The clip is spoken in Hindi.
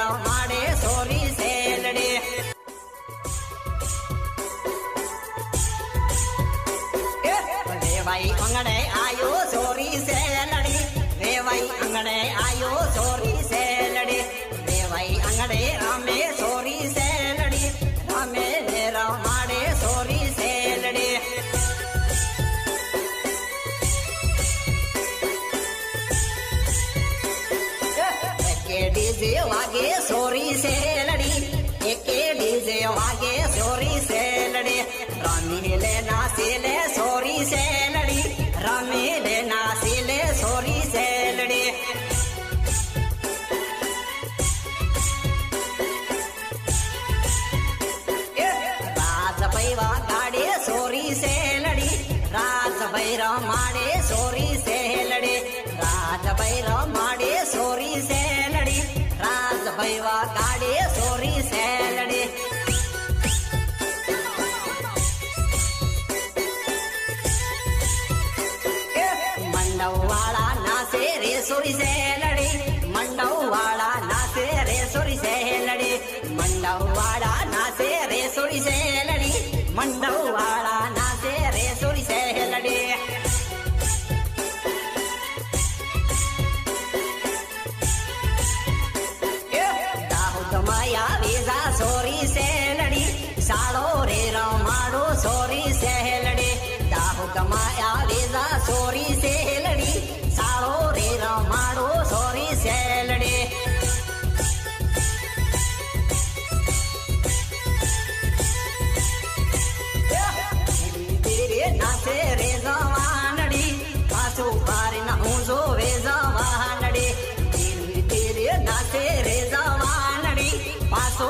રમાડે સોરી સેલડી વેવાઈ અંગણે આયો સોરી સેલડી વેવાઈ અંગણે આયો સોરી સેલડી વેવાઈ અંગણે રામે સોરી સેલડી રામે ને રમાડે સોરી સેલડી डीजे वागे सोरी सेलड़ी एके डीजे वागे सोरी सेलड़ी रामी लेना सिले सोरी सेलड़ी रामी लेना सिले सोरी सेलड़ी राज भैवा गाड़े सोरी सेलड़ी राज भैरा माड़े सोरी सेलड़ी राज भैरा माड़े सोरी सेलड़ी राज भैवा गाड़े सोरी सेलड़ी मंडव वाला नाचे रे सोरी सेलड़ी मंडव वाला नाचे रे सोरी सेलड़ी मंडव वाला नाचे रे सोरी सेलड़ी मंडव वाला नाचे रे सोरी सेलड़ी माया वेजा सोरी सेलड़ी साड़ो रे रमाड़ो सोरी सेलड़ी दाहुक माया वेजा सोरी सेलड़ी साड़ो रे रमाड़ो सोरी सेलड़ी तेरे नाचे रे जवानड़ी पाछो पार न ऊंचो वे जवानड़ी तेरे नाचे रे जवानड़ी पासो